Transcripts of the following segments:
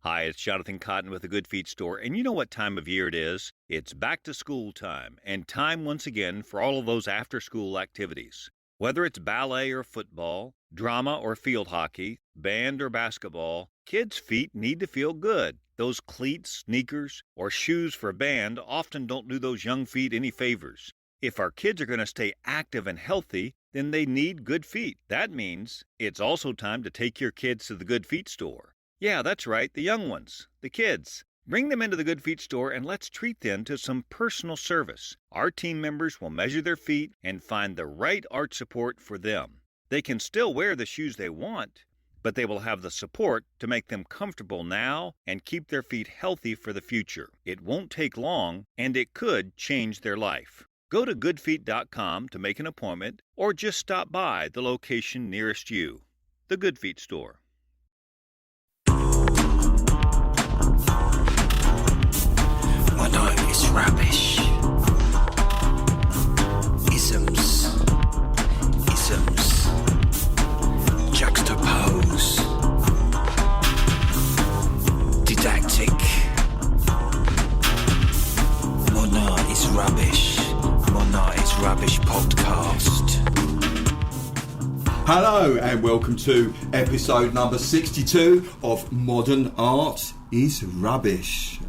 Hi, it's Jonathan Cotton with the Good Feet Store, and you know what time of year it is? It's back to school time, and time once again for all of those after-school activities. Whether it's ballet or football, drama or field hockey, band or basketball, kids' feet need to feel good. Those cleats, sneakers, or shoes for band often don't do those young feet any favors. If our kids are going to stay active and healthy, then they need good feet. That means it's also time to take your kids to the Good Feet Store. Yeah, that's right, the young ones, the kids. Bring them into the Good Feet Store and let's treat them to some personal service. Our team members will measure their feet and find the right arch support for them. They can still wear the shoes they want, but they will have the support to make them comfortable now and keep their feet healthy for the future. It won't take long, and it could change their life. Go to goodfeet.com to make an appointment or just stop by the location nearest you. The Good Feet Store. I know it's rubbish. Isms. Juxtapose. Didactic. Mona is rubbish. Mona is rubbish podcast. Hello and welcome to episode number 62 of Modern Art is Rubbish.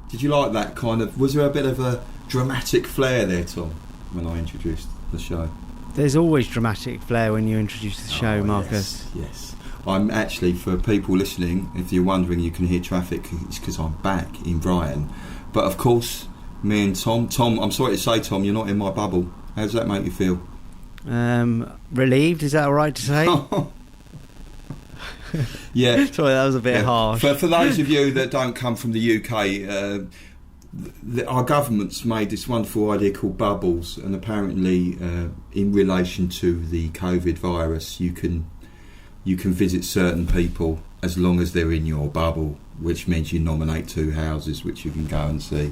Did you like that kind of... Was there a bit of a dramatic flair there, Tom, when I introduced the show? There's always dramatic flair when you introduce the show, Marcus. Yes. I'm actually, for people listening, if you're wondering you can hear traffic, it's because I'm back in Brighton. But of course, me and Tom, I'm sorry to say, Tom, you're not in my bubble. How does that make you feel? Relieved, is that all right to say? Yeah. Sorry, that was a bit harsh. For those of you that don't come from the UK, our government's made this wonderful idea called bubbles, and apparently in relation to the COVID virus, you can visit certain people as long as they're in your bubble, which means you nominate two houses which you can go and see.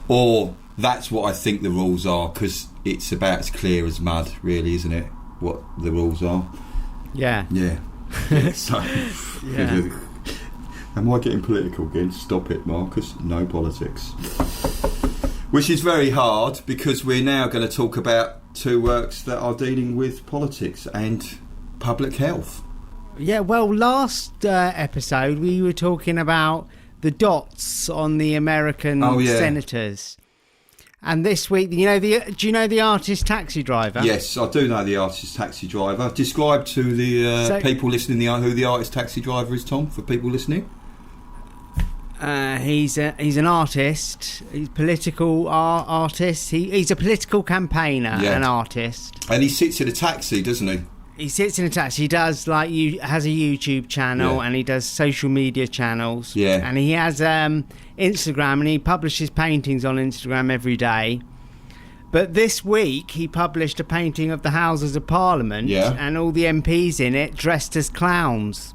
Or that's what I think the rules are, because it's about as clear as mud, really, isn't it, what the rules are? Yeah. So, yeah. Am I getting political again? Stop it, Marcus. No politics. Which is very hard, because we're now going to talk about two works that are dealing with politics and public health. Yeah, well, last episode we were talking about the dots on the American senators. And this week, do you know the artist Taxi Driver? Yes, I do know the artist Taxi Driver. Describe to the people listening who the artist Taxi Driver is, Tom, for people listening. He's an artist. He's a political artist. He's a political campaigner, an artist. And he sits in a taxi, doesn't he? He sits in a taxi. He does has a YouTube channel, and he does social media channels. Yeah. And he has Instagram, and he publishes paintings on Instagram every day. But this week he published a painting of the Houses of Parliament and all the MPs in it dressed as clowns.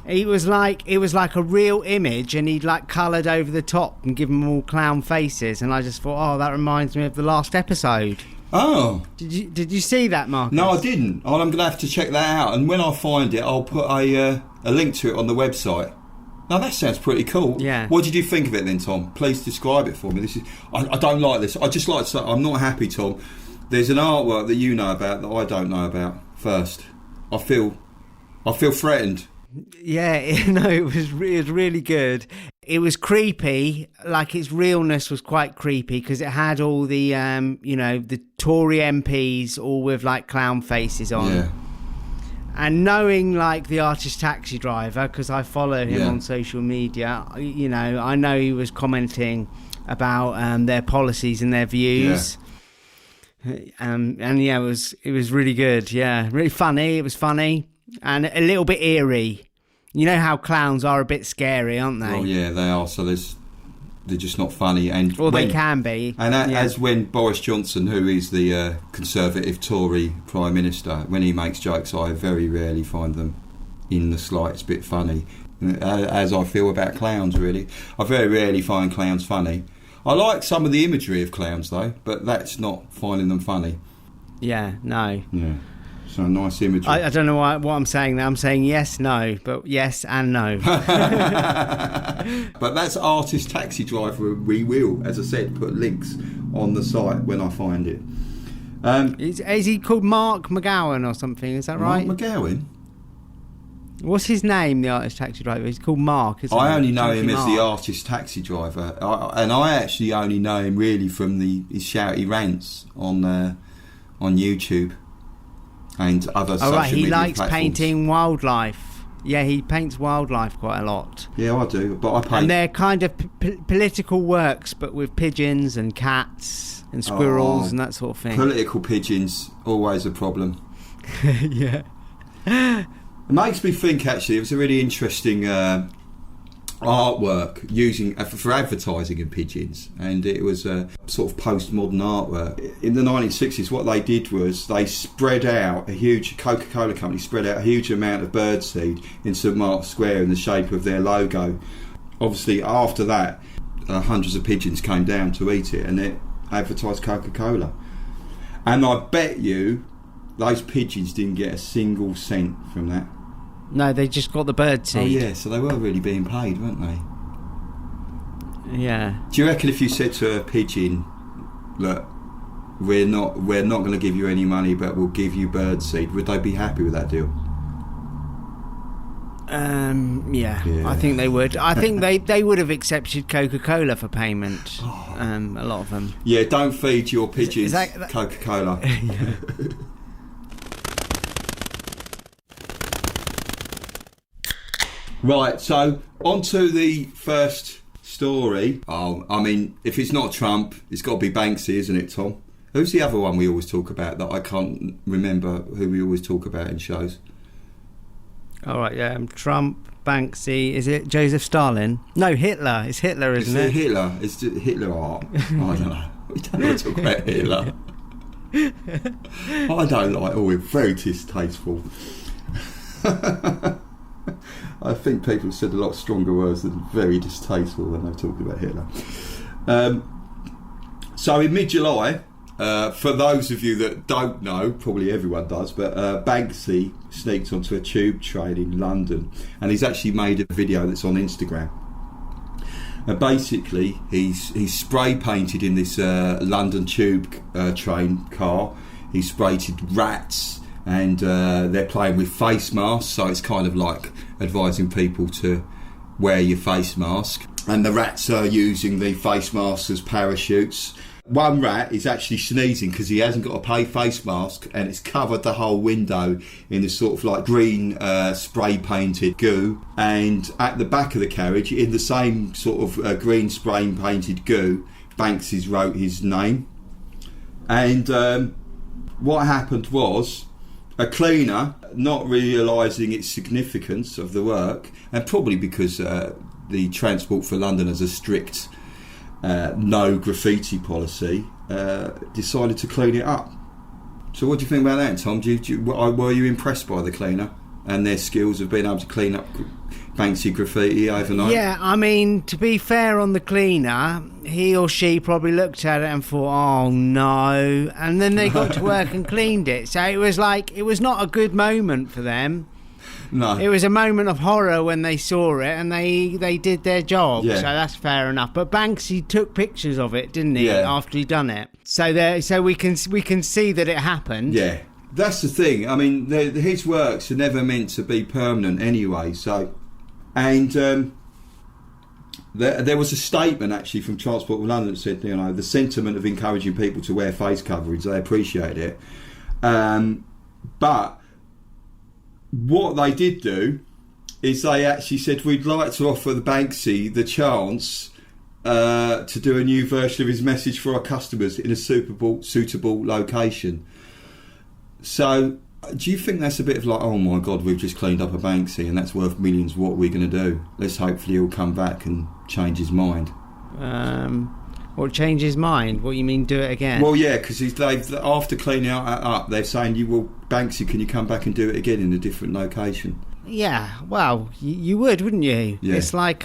It was like a real image, and he'd coloured over the top and given them all clown faces. And I just thought, that reminds me of the last episode. Oh, did you see that, Marcus? No, I didn't. I'm going to have to check that out, and when I find it, I'll put a link to it on the website. Now that sounds pretty cool. Yeah. What did you think of it then, Tom? Please describe it for me. I don't like this. I just like to say I'm not happy, Tom. There's an artwork that you know about that I don't know about. First, I feel threatened. Yeah, it was really good. It was creepy, its realness was quite creepy, because it had all the, the Tory MPs all with clown faces on. Yeah. And knowing the artist Taxi Driver, because I follow him on social media, I know he was commenting about their policies and their views. Yeah. It was really good. Yeah, really funny. It was funny. And a little bit eerie. You know how clowns are a bit scary, aren't they? Oh yeah, they are. So they're just not funny, they can be. And as when Boris Johnson, who is the Conservative Tory Prime Minister, when he makes jokes, I very rarely find them in the slightest bit funny. As I feel about clowns, really, I very rarely find clowns funny. I like some of the imagery of clowns though, but that's not finding them funny. Yeah, no. Yeah. So nice imagery. I don't know what I'm saying now. I'm saying yes, no, but yes and no. But that's Artist Taxi Driver. We will, as I said, put links on the site when I find it. Is he called Mark McGowan or something? Is that right? Mark McGowan? What's his name, the Artist Taxi Driver? He's called Mark, isn't he? I only know him Mark. as the Artist Taxi Driver. I actually only know him really from his shouty rants on YouTube and other social media he likes platforms. painting wildlife. Yeah, he paints wildlife quite a lot. Yeah, I do, but I paint... And they're kind of political works, but with pigeons and cats and squirrels and that sort of thing. Political pigeons, always a problem. Yeah. It makes me think, actually, it was a really interesting artwork using for advertising in pigeons, and it was a sort of postmodern artwork. In the 1960s, what they did was they spread out Coca-Cola company spread out a huge amount of birdseed in St Mark's Square in the shape of their logo. Obviously, after that, hundreds of pigeons came down to eat it, and it advertised Coca-Cola. And I bet you those pigeons didn't get a single cent from that. No, they just got the birdseed. Oh yeah, so they were really being paid, weren't they? Yeah. Do you reckon if you said to a pigeon, look, we're not going to give you any money, but we'll give you birdseed, would they be happy with that deal? Yeah, I think they would. I think they would have accepted Coca-Cola for payment. A lot of them. Yeah, don't feed your pigeons that Coca-Cola. Yeah. Right, so on to the first story. I mean, if it's not Trump, it's got to be Banksy, isn't it, Tom? Who's the other one we always talk about that I can't remember who we always talk about in shows? All right, yeah, Trump, Banksy. Is it Joseph Stalin? No, Hitler. It's Hitler, isn't it? Hitler. It's Hitler art. I don't know. We don't want to talk about Hitler. I don't like. Oh, we're very distasteful. I think people have said a lot stronger words than very distasteful when they've talked about Hitler. So in mid-July, for those of you that don't know, probably everyone does, but Banksy sneaked onto a tube train in London, and he's actually made a video that's on Instagram. Basically, he's spray painted in this London tube train car. He's sprayed rats, and they're playing with face masks, so it's kind of like advising people to wear your face mask. And the rats are using the face masks as parachutes. One rat is actually sneezing because he hasn't got a pay face mask, and it's covered the whole window in this sort of like green spray painted goo. And at the back of the carriage, in the same sort of green spray painted goo, Banksy wrote his name. And what happened was, a cleaner, not realising its significance of the work, and probably because the Transport for London has a strict no graffiti policy, decided to clean it up. So what do you think about that, Tom? Were you impressed by the cleaner and their skills of being able to clean up Banksy graffiti overnight? Yeah, I mean, to be fair on the cleaner, he or she probably looked at it and thought, oh no, and then they got to work and cleaned it. So it was not a good moment for them. No. It was a moment of horror when they saw it, and they did their job. Yeah. So that's fair enough. But Banksy took pictures of it, didn't he? Yeah. After he'd done it. So we can see that it happened. Yeah, that's the thing. I mean, his works are never meant to be permanent anyway. So, and there was a statement actually from Transport for London that said, you know, the sentiment of encouraging people to wear face coverings, they appreciate it, but what they did do is they actually said, we'd like to offer the Banksy the chance to do a new version of his message for our customers in a suitable location. So do you think that's a bit of like, oh my God, we've just cleaned up a Banksy and that's worth millions, what are we going to do? Let's hopefully he'll come back and change his mind. Or change his mind? What, you mean do it again? Well, yeah, because after cleaning it up, they're saying, Banksy, can you come back and do it again in a different location? Yeah, well, you would, wouldn't you? Yeah. It's like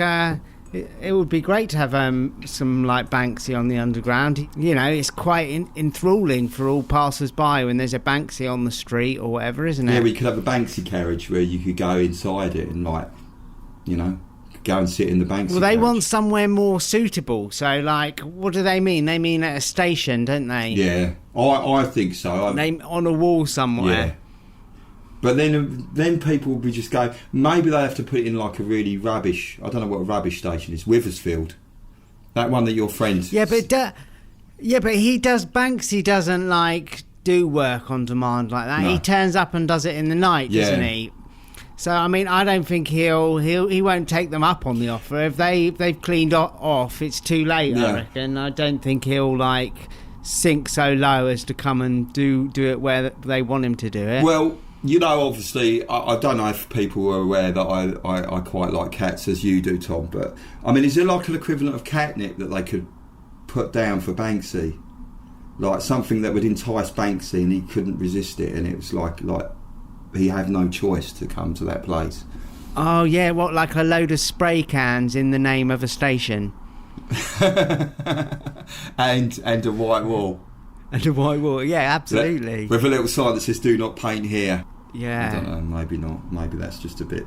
It would be great to have some like Banksy on the underground. You know, it's quite enthralling for all passers-by when there's a Banksy on the street or whatever, isn't it? Yeah, we could have a Banksy carriage where you could go inside it and, like, you know, go and sit in the Banksy Well, they carriage. want somewhere more suitable. So, like, what do they mean? They mean at a station, don't they? Yeah, I think so. They on a wall somewhere. Yeah. But then people will be just going, maybe they have to put it in like a really rubbish, I don't know what a rubbish station is, Withersfield. That one that your friend... Yeah, but Banksy doesn't, like, do work on demand like that. No. He turns up and does it in the night, doesn't he? So, I mean, I don't think he won't take them up on the offer. If they've cleaned off, it's too late, I reckon. I don't think he'll, like, sink so low as to come and do it where they want him to do it. Well, you know, obviously, I don't know if people are aware that I quite like cats, as you do, Tom, but, I mean, is there like an equivalent of catnip that they could put down for Banksy? Like something that would entice Banksy and he couldn't resist it, and it was like he had no choice to come to that place. Oh, yeah, what, like a load of spray cans in the name of a station? and a white wall. And a white wall, yeah, absolutely. With a little sign that says, "Do not paint here." Yeah. I don't know, maybe not. Maybe that's just a bit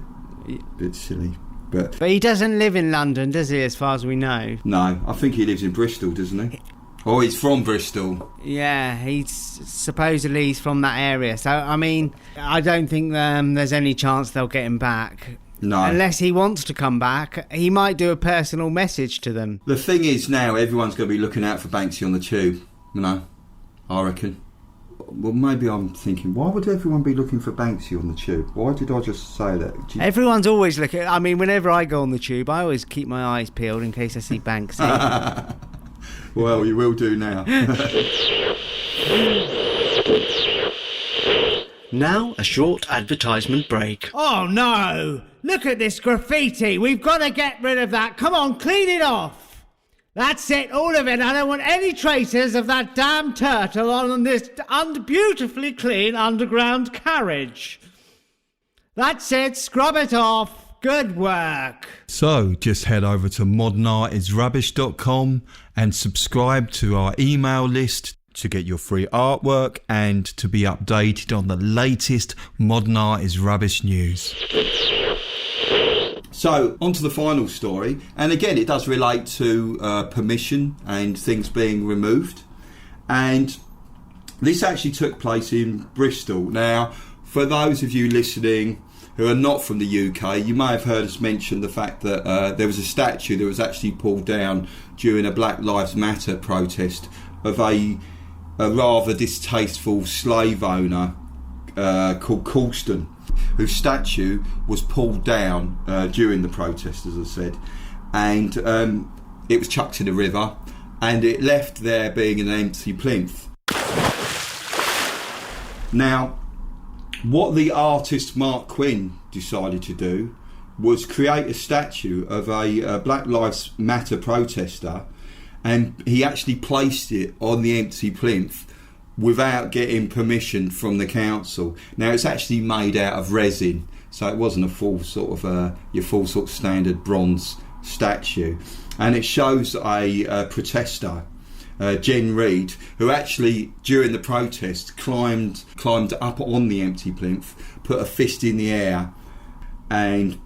silly. But he doesn't live in London, does he, as far as we know? No, I think he lives in Bristol, doesn't he? Oh, he's from Bristol. Yeah, supposedly he's from that area. So, I mean, I don't think there's any chance they'll get him back. No. Unless he wants to come back. He might do a personal message to them. The thing is now, everyone's going to be looking out for Banksy on the tube, you know, I reckon. Well, maybe I'm thinking, why would everyone be looking for Banksy on the tube? Why did I just say that? Everyone's always looking. I mean, whenever I go on the tube, I always keep my eyes peeled in case I see Banksy. Well, you will do now. Now, a short advertisement break. Oh, no! Look at this graffiti! We've got to get rid of that! Come on, clean it off! That's it, all of it. I don't want any traces of that damn turtle on this beautifully clean underground carriage. That's it, scrub it off. Good work. So, just head over to modernartisrubbish.com and subscribe to our email list to get your free artwork and to be updated on the latest Modern Art is Rubbish news. So, on to the final story, and again it does relate to permission and things being removed, and this actually took place in Bristol. Now, for those of you listening who are not from the UK, you may have heard us mention the fact that there was a statue that was actually pulled down during a Black Lives Matter protest of a rather distasteful slave owner called Colston, whose statue was pulled down during the protest, as I said, and it was chucked in the river, and it left there being an empty plinth. Now, what the artist Mark Quinn decided to do was create a statue of a Black Lives Matter protester, and he actually placed it on the empty plinth without getting permission from the council. Now, it's actually made out of resin, so it wasn't a full sort of standard bronze statue, and it shows a protester, Jen Reid, who actually during the protest climbed up on the empty plinth, put a fist in the air, and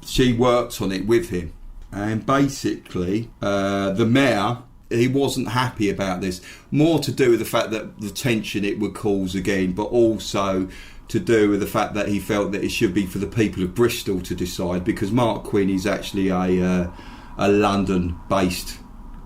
she worked on it with him. And basically the mayor, he wasn't happy about this, more to do with the fact that the tension it would cause again, but also to do with the fact that he felt that it should be for the people of Bristol to decide, because Mark Quinn is actually a London-based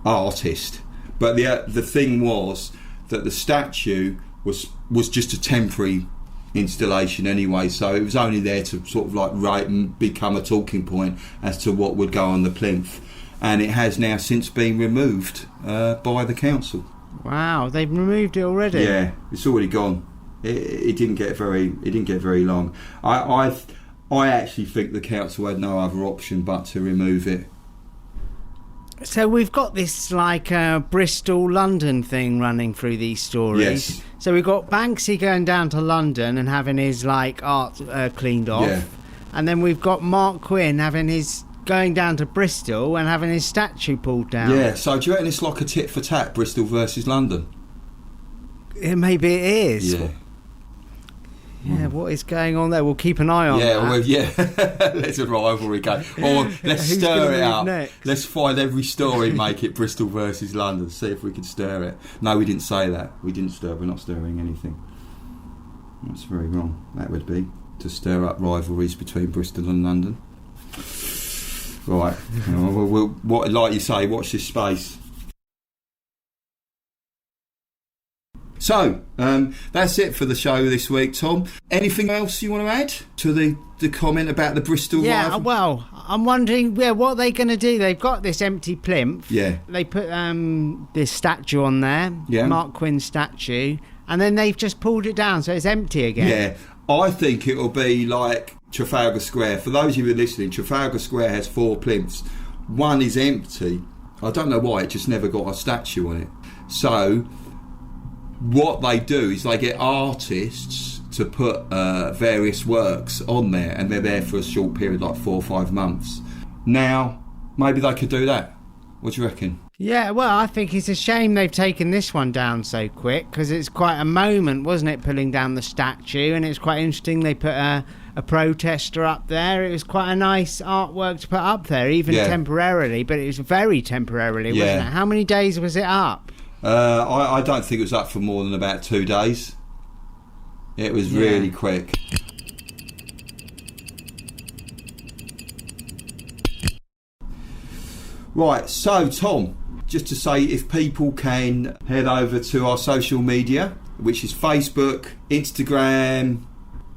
artist. But the thing was that the statue was just a temporary installation anyway, so it was only there to sort of like write and become a talking point as to what would go on the plinth, and it has now since been removed by the council. Wow, they've removed it already. Yeah, it's already gone. It didn't get very long. I actually think the council had no other option but to remove it. So we've got this like Bristol London thing running through these stories. Yes. So we've got Banksy going down to London and having his like art cleaned off, and then we've got Mark Quinn having his going down to Bristol and having his statue pulled down. Yeah, so do you reckon it's like a tit for tat, Bristol versus London? Maybe it is. Yeah. Yeah, what is going on there? We'll keep an eye on that. Well, yeah. Let's a rivalry go. Or let's stir it up. Next? Let's find every story, make it Bristol versus London. See if we can stir it. No, we didn't say that. We didn't stir. We're not stirring anything. That's very wrong. That would be to stir up rivalries between Bristol and London. Right. What, like you say, watch this space. So, that's it for the show this week, Tom. Anything else you want to add to the comment about the Bristol rival? Well, I'm wondering what they're going to do. They've got this empty plinth. Yeah. They put this statue on there, Mark Quinn's statue, and then they've just pulled it down, so it's empty again. Yeah, I think it'll be like Trafalgar Square. For those of you who are listening, Trafalgar Square has 4 plinths. One is empty. I don't know why, it just never got a statue on it. So what they do is they get artists to put various works on there, and they're there for a short period, like 4 or 5 months. Now, maybe they could do that. What do you reckon? Yeah, well, I think it's a shame they've taken this one down so quick, because it's quite a moment, wasn't it, pulling down the statue, and it's quite interesting they put a protester up there. It was quite a nice artwork to put up there, even temporarily, but it was very temporarily, wasn't it? How many days was it up? I don't think it was up for more than about 2 days. It was really quick. Right, so Tom, just to say, if people can head over to our social media, which is Facebook, Instagram,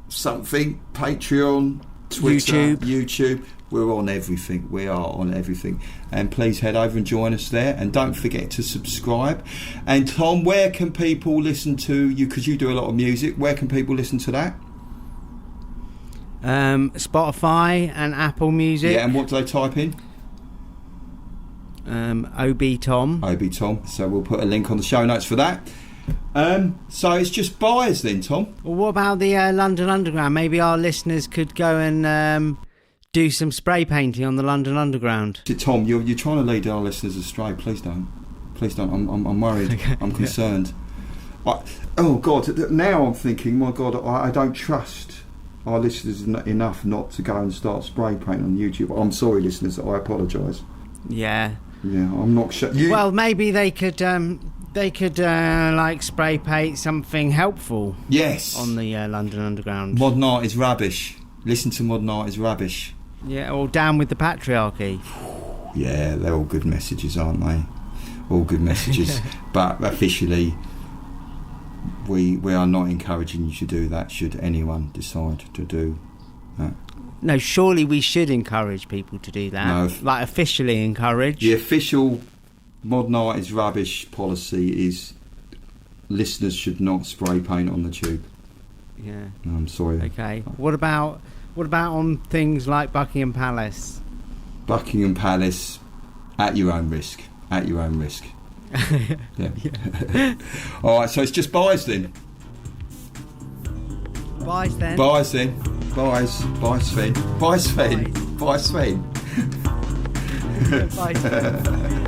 something, Patreon, Twitter, YouTube. We're on everything. We are on everything. And please head over and join us there. And don't forget to subscribe. And Tom, where can people listen to you? Because you do a lot of music. Where can people listen to that? Spotify and Apple Music. Yeah, and what do they type in? OB Tom. OB Tom. So we'll put a link on the show notes for that. So it's just buyers then, Tom. Well, what about the London Underground? Maybe our listeners could go and do some spray painting on the London Underground. Tom, you're trying to lead our listeners astray. Please don't. I'm worried. Okay. I'm concerned. Oh God! Now I'm thinking, my God, I don't trust our listeners enough not to go and start spray painting on YouTube. I'm sorry, listeners. I apologise. Yeah. Yeah, I'm not sure. Well, maybe they could like spray paint something helpful. Yes. On the London Underground. Modern art is rubbish. Listen to modern art is rubbish. Yeah, or down with the patriarchy. Yeah, they're all good messages, aren't they? All good messages. But officially, we are not encouraging you to do that, should anyone decide to do that. No, surely we should encourage people to do that. No, like officially encourage. The official modern art is rubbish policy is listeners should not spray paint on the tube. Yeah. No, I'm sorry. Okay. What about on things like Buckingham Palace? Buckingham Palace, at your own risk. At your own risk. Yeah. All right, so it's just buys then. Buys then. Buys then. Buys. Bye, Sven. Bye, Sven. Bye, Sven. Bye, Sven.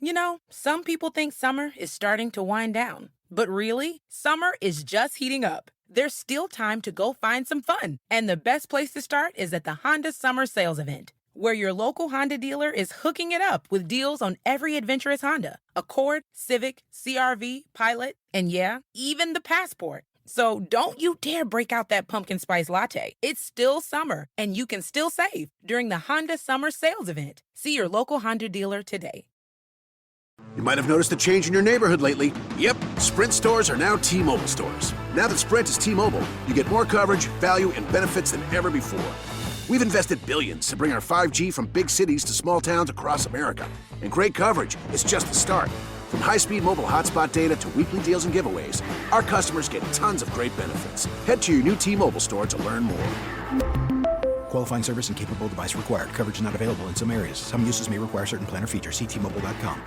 You know, some people think summer is starting to wind down. But really, summer is just heating up. There's still time to go find some fun. And the best place to start is at the Honda Summer Sales Event, where your local Honda dealer is hooking it up with deals on every adventurous Honda. Accord, Civic, CR-V, Pilot, and yeah, even the Passport. So don't you dare break out that pumpkin spice latte. It's still summer, and you can still save during the Honda Summer Sales Event. See your local Honda dealer today. You might have noticed a change in your neighborhood lately. Yep, Sprint stores are now T-Mobile stores. Now that Sprint is T-Mobile, you get more coverage, value, and benefits than ever before. We've invested billions to bring our 5G from big cities to small towns across America. And great coverage is just the start. From high-speed mobile hotspot data to weekly deals and giveaways, our customers get tons of great benefits. Head to your new T-Mobile store to learn more. Qualifying service and capable device required. Coverage not available in some areas. Some uses may require certain plan or features. See T-Mobile.com.